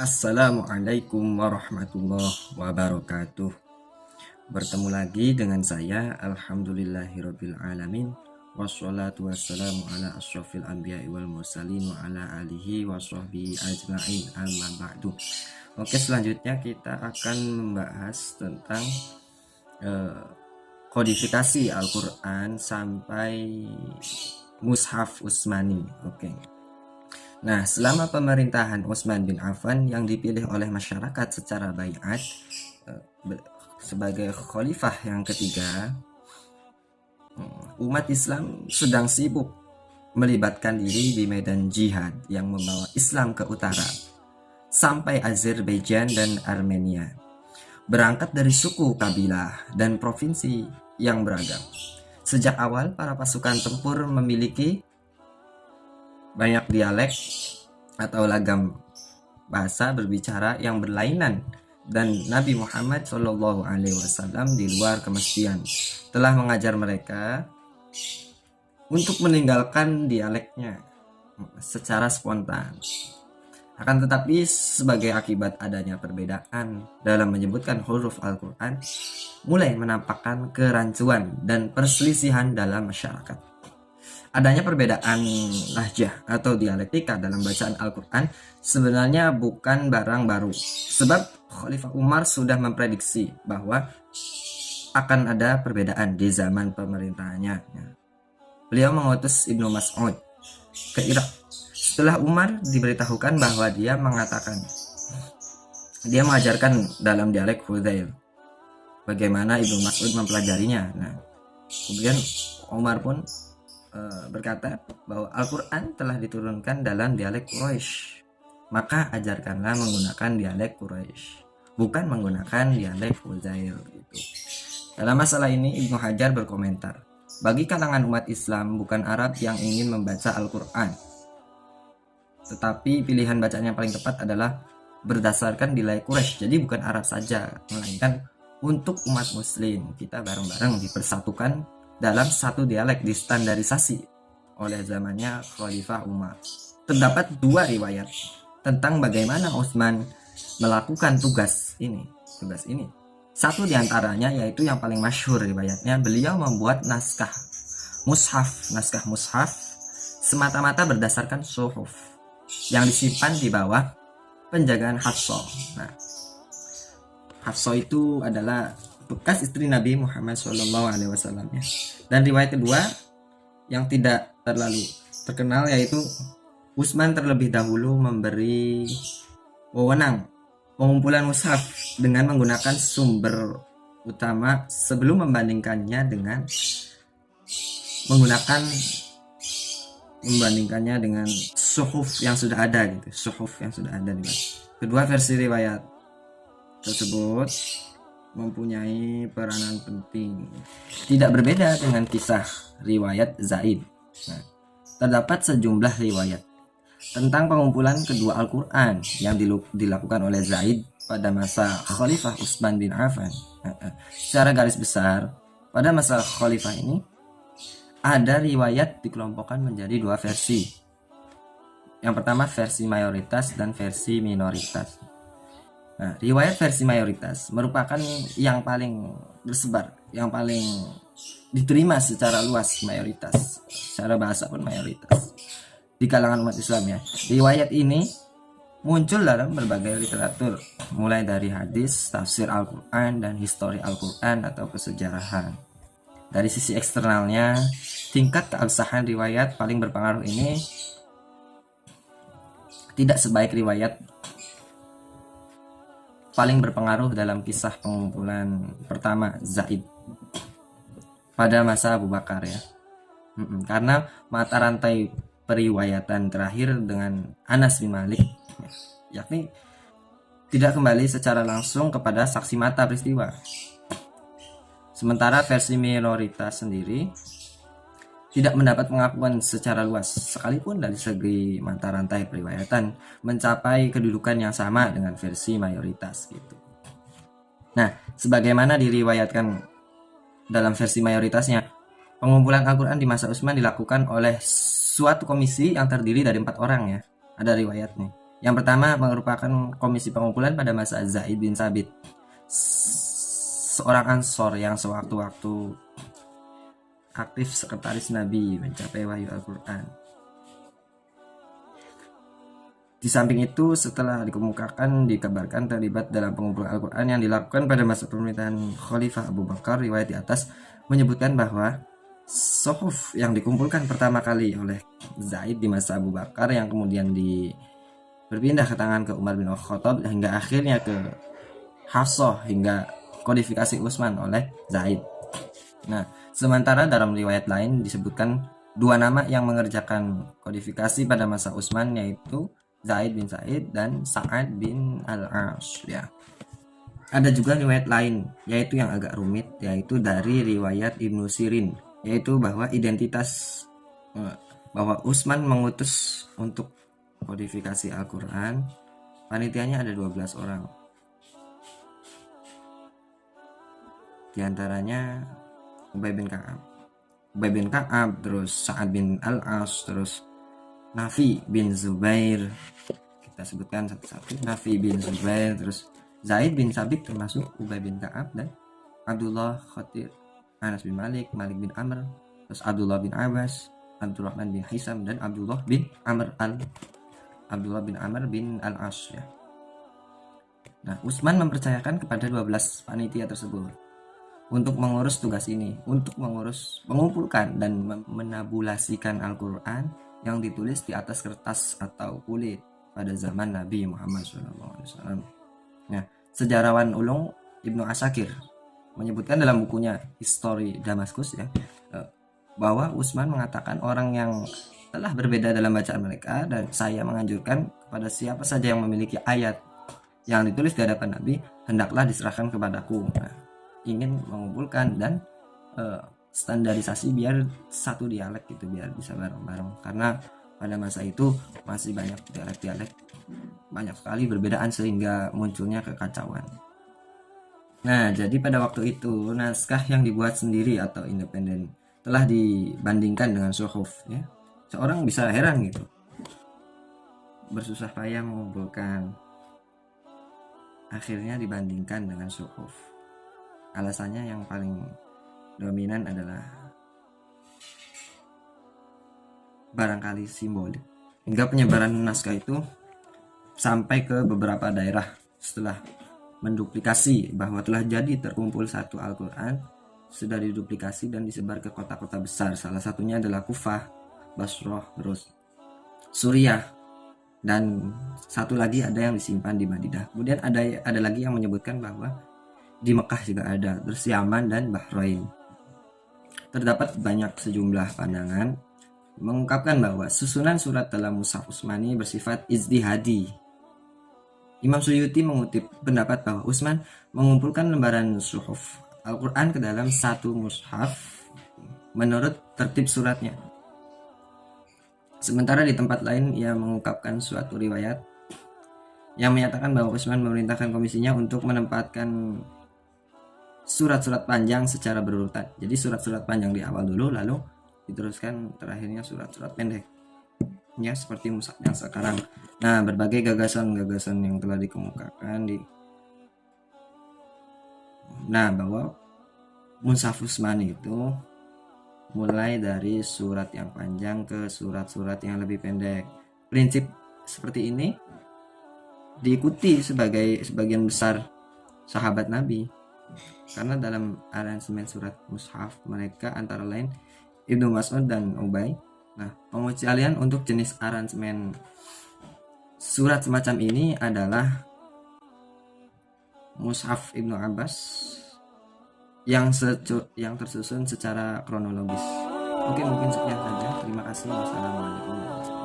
Assalamualaikum warahmatullahi wabarakatuh. Bertemu lagi dengan saya, alhamdulillahirabbil alamin. Wassalatu wassalamu ala asyrofil anbiya'i wal mursalin wa ala alihi wa sahbihi ajma'in, amma ba'du. Oke, selanjutnya kita akan membahas tentang kodifikasi Al-Quran sampai Mushaf Utsmani. Oke. Nah, selama pemerintahan Utsman bin Affan yang dipilih oleh masyarakat secara baiat sebagai khalifah yang ketiga, umat Islam sedang sibuk melibatkan diri di medan jihad yang membawa Islam ke utara sampai Azerbaijan dan Armenia. Berangkat dari suku, kabilah, dan provinsi yang beragam. Sejak awal, para pasukan tempur memiliki banyak dialek atau lagam bahasa berbicara yang berlainan, dan Nabi Muhammad SAW di luar kemestian telah mengajar mereka untuk meninggalkan dialeknya secara spontan. Akan tetapi sebagai akibat adanya perbedaan dalam menyebutkan huruf Al-Quran, mulai menampakkan kerancuan dan perselisihan dalam masyarakat. Adanya perbedaan lahjah atau dialektika dalam bacaan Al-Quran sebenarnya bukan barang baru, sebab Khalifah Umar sudah memprediksi bahwa akan ada perbedaan di zaman pemerintahannya. Beliau mengutus Ibnu Mas'ud ke Irak setelah Umar diberitahukan bahwa dia mengajarkan dalam dialek Hudzail. Bagaimana Ibnu Mas'ud mempelajarinya? Nah, kemudian Umar pun berkata bahwa Al-Quran telah diturunkan dalam dialek Quraisy, maka ajarkanlah menggunakan dialek Quraisy, bukan menggunakan dialek Hudzail gitu. Dalam masalah ini Ibnu Hajar berkomentar, bagi kalangan umat Islam bukan Arab yang ingin membaca Al-Quran, tetapi pilihan bacaan yang paling tepat adalah berdasarkan dialek Quraisy. Jadi bukan Arab saja, melainkan untuk umat Muslim kita bareng-bareng dipersatukan dalam satu dialek, distandarisasi oleh zamannya Khalifah Umar. Terdapat dua riwayat tentang bagaimana Utsman melakukan tugas ini. Satu diantaranya, yaitu yang paling masyhur riwayatnya, beliau membuat naskah mushaf semata-mata berdasarkan suhuf yang disimpan di bawah penjagaan Hafsah. Nah, Hafsah itu adalah bekas istri Nabi Muhammad SAW ya. Dan riwayat kedua yang tidak terlalu terkenal, yaitu Utsman terlebih dahulu memberi wewenang pengumpulan mushaf dengan menggunakan sumber utama sebelum membandingkannya dengan suhuf yang sudah ada gitu. Kedua versi riwayat tersebut mempunyai peranan penting, tidak berbeda dengan kisah riwayat Zaid. Nah, terdapat sejumlah riwayat tentang pengumpulan kedua Al-Quran yang dilakukan oleh Zaid pada masa Khalifah Utsman bin Affan. Secara garis besar, pada masa Khalifah ini ada riwayat dikelompokkan menjadi dua versi. Yang pertama versi mayoritas dan versi minoritas. Nah, riwayat versi mayoritas merupakan yang paling bersebar, yang paling diterima secara luas, mayoritas, secara bahasa pun mayoritas di kalangan umat Islam ya. Riwayat ini muncul dalam berbagai literatur, mulai dari hadis, tafsir Al-Quran, dan histori Al-Quran atau kesejarahan. Dari sisi eksternalnya, tingkat keabsahan riwayat paling berpengaruh ini tidak sebaik riwayat paling berpengaruh dalam kisah pengumpulan pertama Zaid pada masa Abu Bakar ya. Karena mata rantai periwayatan terakhir dengan Anas bin Malik, yakni tidak kembali secara langsung kepada saksi mata peristiwa. Sementara versi minoritas sendiri tidak mendapat pengakuan secara luas, sekalipun dari segi mata rantai periwayatan mencapai kedudukan yang sama dengan versi mayoritas gitu. Nah, sebagaimana diriwayatkan dalam versi mayoritasnya, pengumpulan Al-Quran di masa Utsman dilakukan oleh suatu komisi yang terdiri dari 4 orang ya. Ada riwayatnya. Yang pertama merupakan komisi pengumpulan pada masa Zaid bin Sabit, seorang Ansor yang sewaktu-waktu aktif sekretaris Nabi mencapai wahyu Al-Quran. Di samping itu, setelah dikabarkan terlibat dalam pengumpulan Al-Quran yang dilakukan pada masa pemerintahan Khalifah Abu Bakar, riwayat di atas menyebutkan bahwa Suhuf yang dikumpulkan pertama kali oleh Zaid di masa Abu Bakar yang kemudian berpindah ke tangan ke Umar bin Khattab hingga akhirnya ke Hafsah hingga kodifikasi Utsman oleh Zaid. Nah, sementara dalam riwayat lain disebutkan dua nama yang mengerjakan kodifikasi pada masa Utsman, yaitu Zaid bin Zaid dan Sa'ad bin Al-As ya. Ada juga riwayat lain yaitu yang agak rumit, yaitu dari riwayat Ibnu Sirin, yaitu bahwa bahwa Utsman mengutus untuk kodifikasi Al-Quran, panitianya ada 12 orang. Di antaranya Ubay bin Ka'ab, terus Sa'ad bin Al-As, terus Nafi bin Zubair, kita sebutkan satu-satu. Nafi bin Zubair, terus Zaid bin Sabit termasuk Ubay bin Ka'ab, dan Abdullah Khatir, Anas bin Malik, Malik bin Amr, terus Abdullah bin Abbas, Abdurrahman bin Hisam, dan Abdullah bin Amr bin Al-As ya. Nah, Utsman mempercayakan kepada 12 panitia tersebut untuk mengurus tugas ini, untuk mengumpulkan dan menabulasikan Al-Quran yang ditulis di atas kertas atau kulit pada zaman Nabi Muhammad SAW. Nah, sejarawan ulung Ibnu Asakir menyebutkan dalam bukunya Histori Damaskus ya, bahwa Utsman mengatakan orang yang telah berbeda dalam bacaan mereka, dan saya menganjurkan kepada siapa saja yang memiliki ayat yang ditulis di hadapan Nabi, hendaklah diserahkan kepadaku. Nah, ingin mengumpulkan dan standarisasi biar satu dialek gitu, biar bisa bareng-bareng, karena pada masa itu masih banyak dialek-dialek, banyak sekali perbedaan sehingga munculnya kekacauan. Nah, jadi pada waktu itu naskah yang dibuat sendiri atau independen telah dibandingkan dengan suhuf ya. Seorang bisa heran gitu, bersusah payah mengumpulkan, akhirnya dibandingkan dengan suhuf. Alasannya yang paling dominan adalah barangkali simbolik, hingga penyebaran naskah itu sampai ke beberapa daerah setelah menduplikasi bahwa telah jadi terkumpul satu Al-Quran, sudah diduplikasi dan disebar ke kota-kota besar. Salah satunya adalah Kufah, Basrah, terus Suriah, dan satu lagi ada yang disimpan di Madinah. Kemudian ada lagi yang menyebutkan bahwa di Mekah juga ada, terus Yaman dan Bahrain. Terdapat banyak sejumlah pandangan mengungkapkan bahwa susunan surat dalam Mushaf Utsmani bersifat ijtihadi. Imam Suyuti mengutip pendapat bahwa Utsman mengumpulkan lembaran suhuf Al-Quran ke dalam satu mushaf menurut tertib suratnya. Sementara di tempat lain ia mengungkapkan suatu riwayat yang menyatakan bahwa Utsman memerintahkan komisinya untuk menempatkan surat-surat panjang secara berurutan. Jadi surat-surat panjang di awal dulu, lalu diteruskan terakhirnya surat-surat pendek. Ya, seperti mushaf yang sekarang. Nah, berbagai gagasan-gagasan yang telah dikemukakan bahwa Mushaf Utsmani itu mulai dari surat yang panjang ke surat-surat yang lebih pendek. Prinsip seperti ini diikuti sebagian besar sahabat Nabi, karena dalam aransemen surat mushaf mereka antara lain Ibnu Mas'ud dan Ubay. Nah, pengecualian untuk jenis aransemen surat semacam ini adalah Mushaf Ibnu Abbas yang tersusun secara kronologis. Mungkin sekian saja. Terima kasih. Wassalamualaikum.